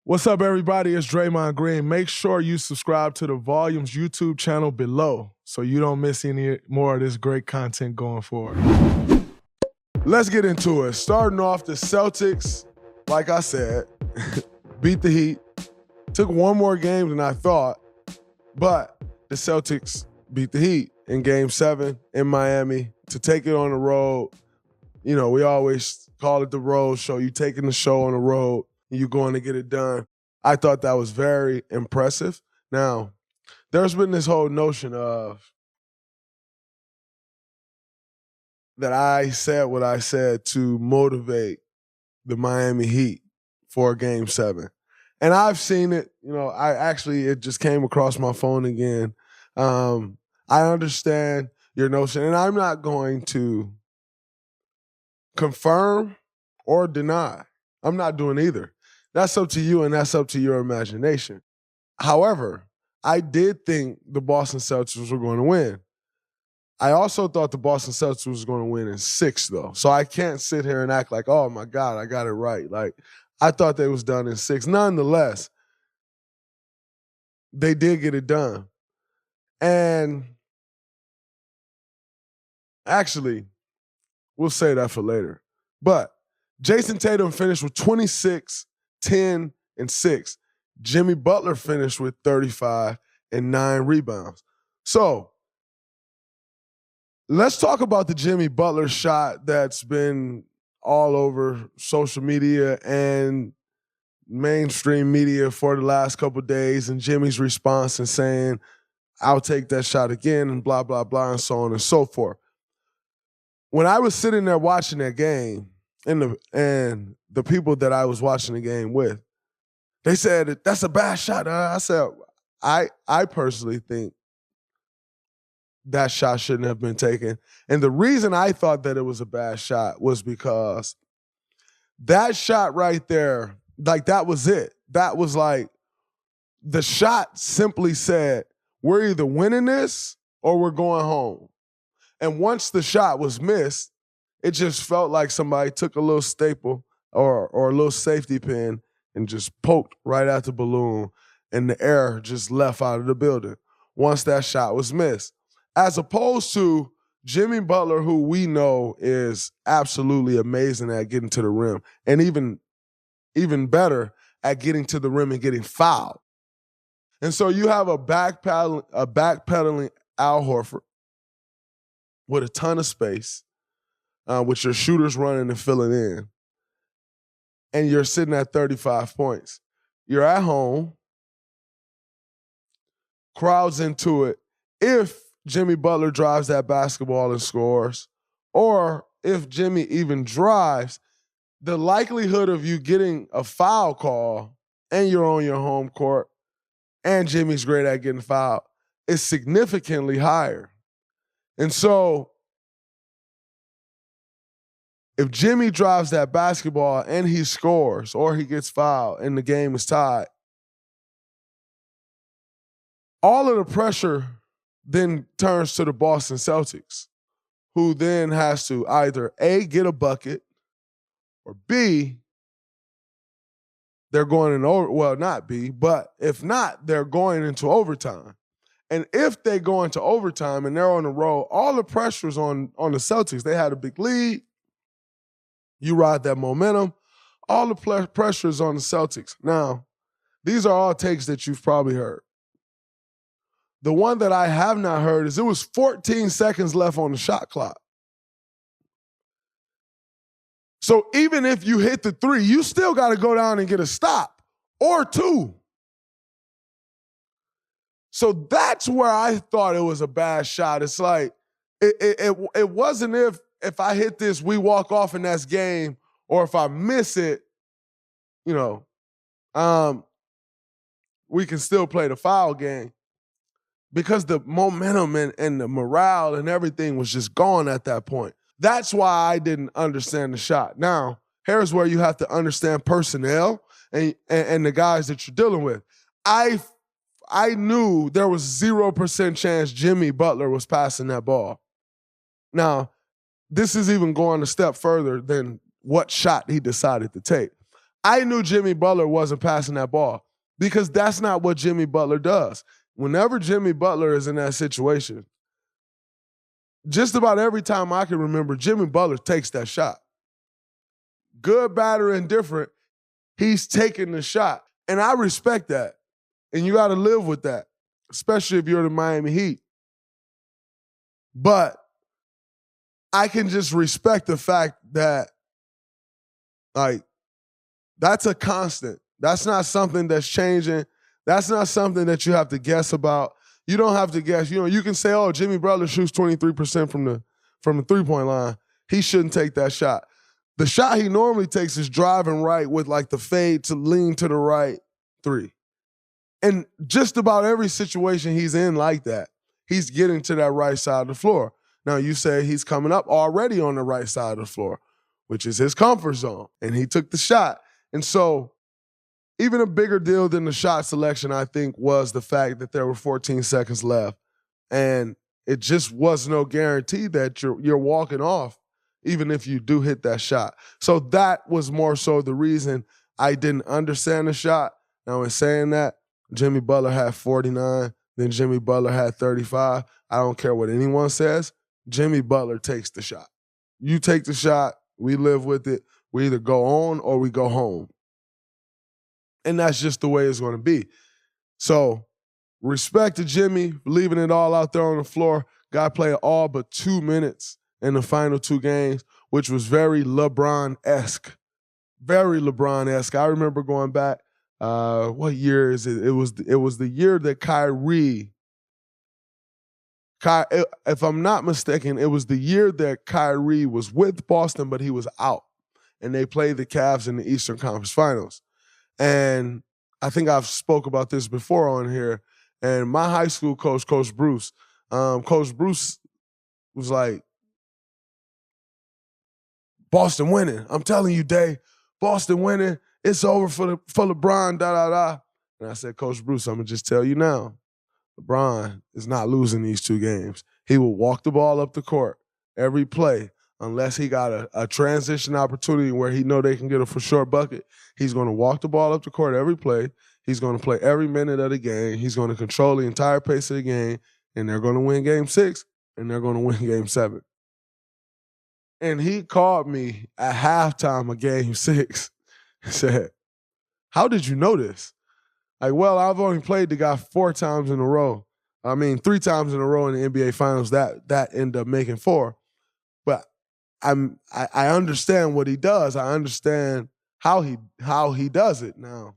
What's up, everybody? It's Draymond Green. Make sure you subscribe to the Volumes YouTube channel below so you don't miss any more of this great content going forward. Let's get into it. Starting off, the Celtics, like I said, beat the Heat. Took one more game than I thought, but the Celtics beat the Heat in Game 7 in Miami to take it on the road. You know, we always call it the road show. You taking the show on the road. You're going to get it done. I thought that was very impressive. Now, there's been this whole notion of that I said what I said to motivate the Miami Heat for Game 7. And I've seen it, it just came across my phone again. I understand your notion, and I'm not going to confirm or deny. I'm not doing either. That's up to you, and that's up to your imagination. However, I did think the Boston Celtics were going to win. I also thought the Boston Celtics was going to win in 6, though. So I can't sit here and act like, oh, my God, I got it right. Like, I thought they was done in 6. Nonetheless, they did get it done. And actually, we'll say that for later. But Jayson Tatum finished with 26, 10, and 6. Jimmy Butler finished with 35 and 9 rebounds. So let's talk about the Jimmy Butler shot that's been all over social media and mainstream media for the last couple of days, and Jimmy's response and saying, I'll take that shot again, and blah, blah, blah, and so on and so forth. When I was sitting there watching that game, and the people that I was watching the game with, they said, that's a bad shot. I said, I personally think that shot shouldn't have been taken. And the reason I thought that it was a bad shot was because that shot right there, like that was it. That was like, the shot simply said, we're either winning this or we're going home. And once the shot was missed, it just felt like somebody took a little staple or a little safety pin and just poked right at the balloon, and the air just left out of the building once that shot was missed. As opposed to Jimmy Butler, who we know is absolutely amazing at getting to the rim, and even better at getting to the rim and getting fouled. And so you have a backpedaling Al Horford with a ton of space, with your shooters running and filling in, and you're sitting at 35 points. You're at home, crowds into it. If Jimmy Butler drives that basketball and scores, or if Jimmy even drives, the likelihood of you getting a foul call and you're on your home court and Jimmy's great at getting fouled is significantly higher. And so if Jimmy drives that basketball and he scores or he gets fouled and the game is tied, all of the pressure then turns to the Boston Celtics, who then has to either A, get a bucket, or B, they're going in over, well, not B, but if not, they're going into overtime. And if they go into overtime and they're on the road, all the pressure's on the Celtics. They had a big lead. You ride that momentum. All the pressure is on the Celtics. Now, these are all takes that you've probably heard. The one that I have not heard is it was 14 seconds left on the shot clock. So even if you hit the 3, you still got to go down and get a stop or 2. So that's where I thought it was a bad shot. It's like, it wasn't if I hit this, we walk off and that's game, or if I miss it, we can still play the foul game, because the momentum and the morale and everything was just gone at that point. That's why I didn't understand the shot. Now, here's where you have to understand personnel and the guys that you're dealing with. I knew there was 0% chance Jimmy Butler was passing that ball. Now, this is even going a step further than what shot he decided to take. I knew Jimmy Butler wasn't passing that ball because that's not what Jimmy Butler does. Whenever Jimmy Butler is in that situation, just about every time I can remember, Jimmy Butler takes that shot. Good, bad, or indifferent, he's taking the shot. And I respect that. And you got to live with that, especially if you're the Miami Heat. But I can just respect the fact that, like, that's a constant. That's not something that's changing. That's not something that you have to guess about. You don't have to guess. You know, you can say, oh, Jimmy Butler shoots 23% from the three-point line. He shouldn't take that shot. The shot he normally takes is driving right with like the fade to lean to the right three. And just about every situation he's in like that, he's getting to that right side of the floor. Now, you say he's coming up already on the right side of the floor, which is his comfort zone, and he took the shot. And so even a bigger deal than the shot selection, I think, was the fact that there were 14 seconds left, and it just was no guarantee that you're walking off even if you do hit that shot. So that was more so the reason I didn't understand the shot. Now, in saying that, Jimmy Butler had 49, then Jimmy Butler had 35. I don't care what anyone says. Jimmy Butler takes the shot. You take the shot, we live with it. We either go on or we go home. And that's just the way it's going to be. So respect to Jimmy, leaving it all out there on the floor. Guy played all but 2 minutes in the final 2 games, which was very LeBron-esque. Very LeBron-esque. I remember going back, what year is it? It was the year that Kyrie, if I'm not mistaken, it was the year that Kyrie was with Boston, but he was out. And they played the Cavs in the Eastern Conference Finals. And I think I've spoke about this before on here. And my high school coach, Coach Bruce was like, Boston winning. I'm telling you, Day, Boston winning. It's over for LeBron, da-da-da. And I said, Coach Bruce, I'm going to just tell you now, LeBron is not losing these 2 games. He will walk the ball up the court every play unless he got a transition opportunity where he know they can get a for sure bucket. He's going to walk the ball up the court every play. He's going to play every minute of the game. He's going to control the entire pace of the game, and they're going to win Game 6, and they're going to win Game 7. And he called me at halftime of Game 6 and said, how did you know this? Like, well, I've only played the guy 4 times in a row. I mean, 3 times in a row in the NBA Finals. That ended up making 4. But I understand what he does. I understand how he does it. Now,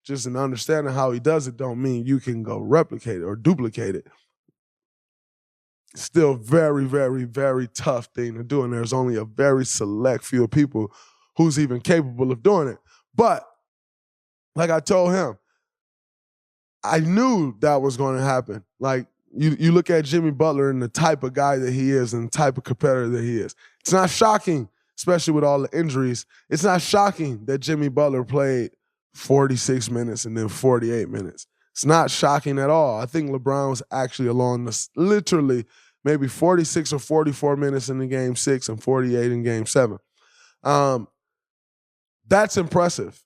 just in understanding how he does it don't mean you can go replicate it or duplicate it. It's still very, very, very tough thing to do, and there's only a very select few people who's even capable of doing it. But like I told him, I knew that was going to happen. Like, you look at Jimmy Butler and the type of guy that he is and the type of competitor that he is. It's not shocking, especially with all the injuries. It's not shocking that Jimmy Butler played 46 minutes and then 48 minutes. It's not shocking at all. I think LeBron was actually along this literally maybe 46 or 44 minutes in the Game 6 and 48 in Game 7. That's impressive.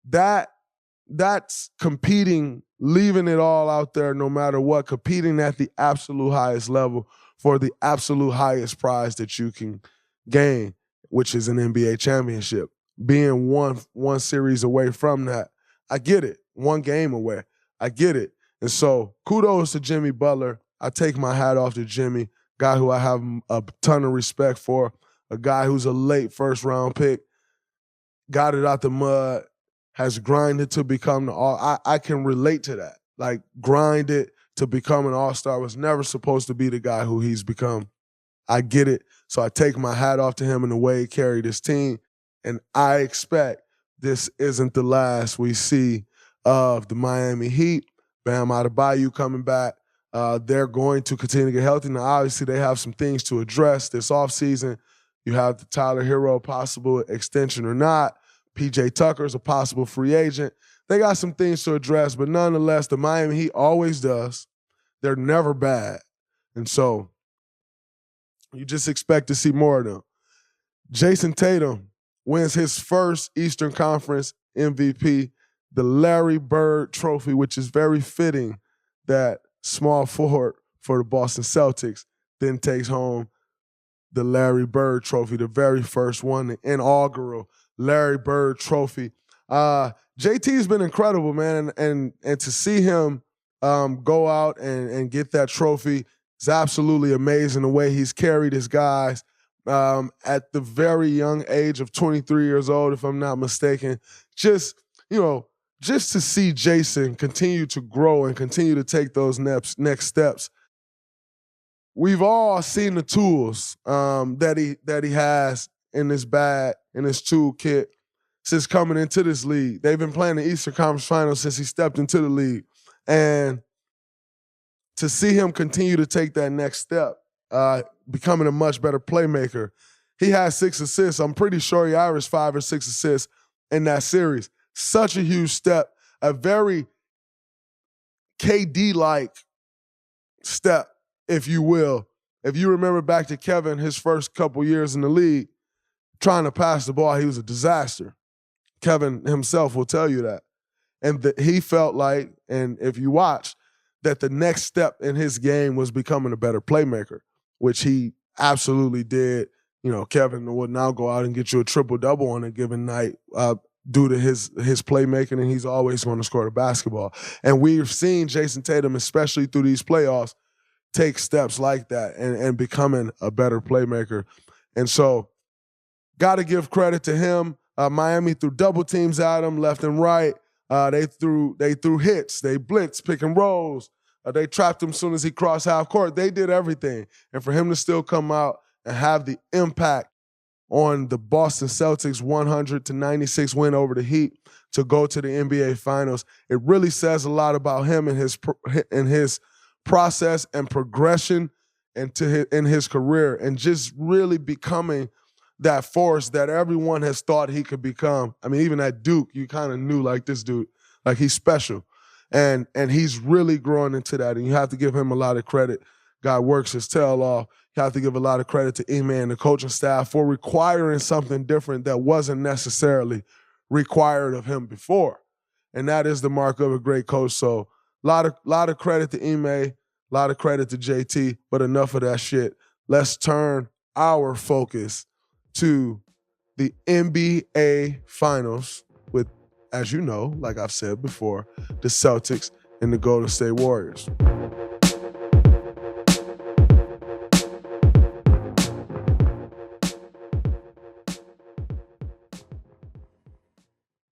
That's competing, leaving it all out there no matter what, competing at the absolute highest level for the absolute highest prize that you can gain, which is an NBA championship. Being one series away from that, I get it. 1 game away, I get it. And so kudos to Jimmy Butler. I take my hat off to Jimmy, guy who I have a ton of respect for, a guy who's a late first-round pick, got it out the mud, has grinded to become the all. I can relate to that. Like, grinded to become an all-star, was never supposed to be the guy who he's become. I get it. So I take my hat off to him and the way he carried his team. And I expect this isn't the last we see of the Miami Heat. Bam Adebayo coming back. They're going to continue to get healthy. Now, obviously, they have some things to address this offseason. You have the Tyler Hero possible extension or not. PJ Tucker's a possible free agent. They got some things to address, but nonetheless, the Miami Heat always does. They're never bad. And so you just expect to see more of them. Jayson Tatum wins his first Eastern Conference MVP, the Larry Bird Trophy, which is very fitting that small forward for the Boston Celtics then takes home the Larry Bird Trophy, the very first one, the inaugural Larry Bird Trophy. JT's been incredible, man, and to see him go out and get that trophy is absolutely amazing. The way he's carried his guys at the very young age of 23 years old, if I'm not mistaken. Just to see Jayson continue to grow and continue to take those next steps. We've all seen the tools that he has in his bag, in his toolkit since coming into this league. They've been playing the Eastern Conference Finals since he stepped into the league. And to see him continue to take that next step, becoming a much better playmaker. He has 6 assists. I'm pretty sure he averaged 5 or 6 assists in that series. Such a huge step, a very KD-like step, if you will. If you remember back to Kevin, his first couple years in the league, trying to pass the ball, he was a disaster. Kevin himself will tell you that. And he felt like, and if you watch, that the next step in his game was becoming a better playmaker, which he absolutely did. Kevin would now go out and get you a triple-double on a given night due to his playmaking, and he's always going to score the basketball. And we've seen Jayson Tatum, especially through these playoffs, take steps like that and becoming a better playmaker. And so, got to give credit to him. Miami threw double teams at him left and right. They threw hits. They blitzed, pick and rolls. They trapped him as soon as he crossed half court. They did everything. And for him to still come out and have the impact on the Boston Celtics 100-96 win over the Heat to go to the NBA Finals, it really says a lot about him and his process and progression in his career, and just really becoming that force that everyone has thought he could become. I mean, even at Duke, you kind of knew, like, this dude, like, he's special. And he's really growing into that, and you have to give him a lot of credit. Guy works his tail off. You have to give a lot of credit to Ime and the coaching staff for requiring something different that wasn't necessarily required of him before. And that is the mark of a great coach. So a lot of credit to Ime, a lot of credit to JT, but enough of that shit. Let's turn our focus to the NBA Finals with, as you know, like I've said before, the Celtics and the Golden State Warriors.